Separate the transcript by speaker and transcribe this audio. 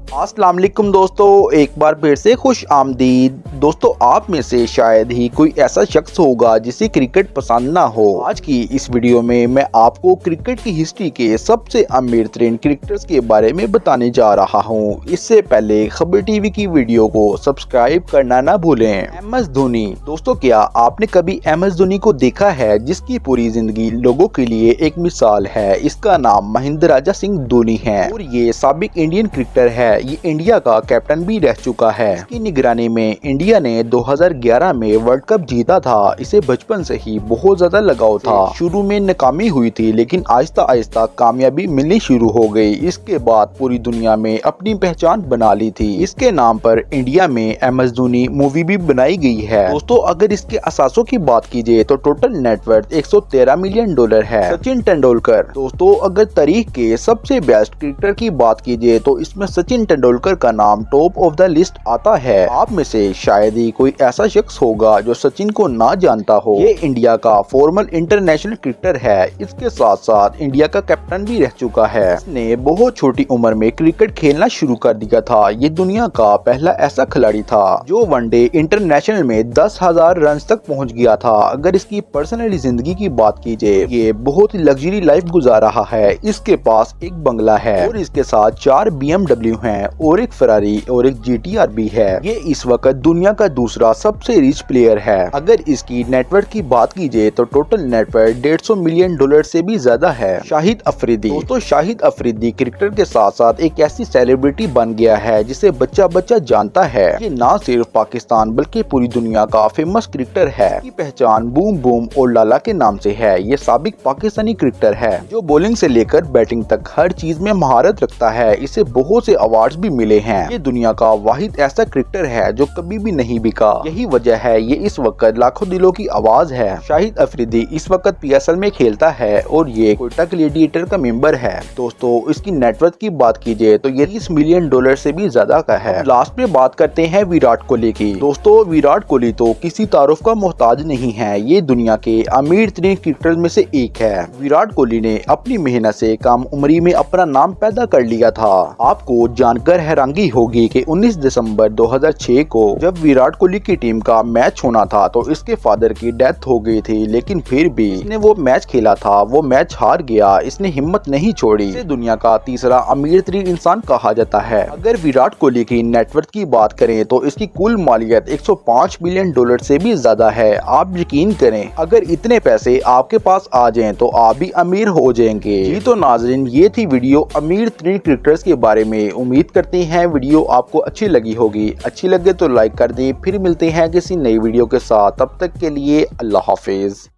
Speaker 1: अस्सलाम वालेकुम दोस्तों, एक बार फिर से खुश आमदीद। दोस्तों, आप में से शायद ही कोई ऐसा शख्स होगा जिसे क्रिकेट पसंद ना हो। आज की इस वीडियो में मैं आपको क्रिकेट की हिस्ट्री के सबसे अमीर तरीन क्रिकेटर्स के बारे में बताने जा रहा हूँ। इससे पहले खबर टीवी की वीडियो को सब्सक्राइब करना ना भूलें। MS धोनी। दोस्तों, क्या आपने कभी MS धोनी को देखा है, जिसकी पूरी जिंदगी लोगों के लिए एक मिसाल है। इसका नाम महेंद्र राजा सिंह धोनी है और ये साबिक इंडियन क्रिकेटर है। ये इंडिया का कैप्टन भी रह चुका है। इसकी निगरानी में इंडिया ने 2011 में वर्ल्ड कप जीता था। इसे बचपन से ही बहुत ज्यादा लगाव था। शुरू में नाकामी हुई थी, लेकिन आहिस्ता आहिस्ता कामयाबी मिलनी शुरू हो गई। इसके बाद पूरी दुनिया में अपनी पहचान बना ली थी। इसके नाम पर इंडिया में MS धोनी मूवी भी बनाई गई है। दोस्तों, अगर इसके असासों की बात कीजिए तो टोटल नेटवर्थ $113 मिलियन है। सचिन तेंदुलकर। दोस्तों, अगर तारीख के सबसे बेस्ट क्रिकेटर की बात कीजिए तो इसमें सचिन तेंदुलकर का नाम टॉप ऑफ द लिस्ट आता है। आप में से शायद ही कोई ऐसा शख्स होगा जो सचिन को ना जानता हो। ये इंडिया का फॉर्मल इंटरनेशनल क्रिकेटर है। इसके साथ साथ इंडिया का कैप्टन भी रह चुका है। इसने बहुत छोटी उम्र में क्रिकेट खेलना शुरू कर दिया था। ये दुनिया का पहला ऐसा खिलाड़ी था जो वनडे इंटरनेशनल में 10,000 रन तक पहुँच गया था। अगर इसकी पर्सनल जिंदगी की बात कीजिए, ये बहुत ही लग्जरी लाइफ गुजार रहा है। इसके पास एक बंगला है और इसके साथ 4 BMW हैं और एक फरारी और एक GTR भी है। ये इस वक्त दुनिया का दूसरा सबसे रिच प्लेयर है। अगर इसकी नेटवर्थ की बात कीजिए तो टोटल नेटवर्थ $150 मिलियन से भी ज्यादा है। शाहिद अफरीदी। दोस्तों, शाहिद अफरीदी क्रिकेटर के साथ साथ एक ऐसी सेलिब्रिटी बन गया है जिसे बच्चा बच्चा जानता है। ये ना सिर्फ पाकिस्तान बल्कि पूरी दुनिया का फेमस क्रिकेटर है। इसकी पहचान बूम बूम और लाला के नाम से है। ये साबिक पाकिस्तानी क्रिकेटर है जो बॉलिंग से लेकर बैटिंग तक हर चीज में महारत रखता है। इसे बहुत से अवार्ड्स भी मिले हैं। ये दुनिया का वाहिद ऐसा क्रिकेटर है जो कभी भी नहीं बिका। यही वजह है ये इस वक्त लाखों दिलों की आवाज है। शाहिद अफरीदी इस वक्त PSL में खेलता है और ये कोयटा ग्लैडिएटर का मेंबर है। दोस्तों, इसकी नेटवर्थ की बात कीजिए तो ये $30 मिलियन से भी ज्यादा का है। लास्ट में बात करते हैं विराट कोहली की। दोस्तों, विराट कोहली तो किसी तारुफ का मोहताज नहीं है। ये दुनिया के अमीर तरीन क्रिकेटर में से एक है। विराट कोहली ने अपनी मेहनत से कम उम्री में अपना नाम पैदा कर लिया था। आपको जानकर हैरानगी होगी कि 19 दिसंबर 2006 को जब विराट कोहली की टीम का मैच होना था तो इसके फादर की डेथ हो गई थी, लेकिन फिर भी इसने वो मैच खेला था। वो मैच हार गया। इसने हिम्मत नहीं छोड़ी। इसे दुनिया का तीसरा अमीर तरीन इंसान कहा जाता है। अगर विराट कोहली की नेटवर्थ की बात करें तो इसकी कुल मालियत $105 मिलियन से भी ज्यादा है। आप यकीन करें, अगर इतने पैसे आपके पास आ जाएं तो आप भी अमीर हो जाएंगे। जी तो नाजरीन, ये थी वीडियो अमीर तरीन क्रिकेटर्स के बारे में। उम्मीद करते हैं वीडियो आपको अच्छी लगी होगी। अच्छी लगे तो लाइक कर दें। फिर मिलते हैं किसी नई वीडियो के साथ। तब तक के लिए अल्लाह हाफिज।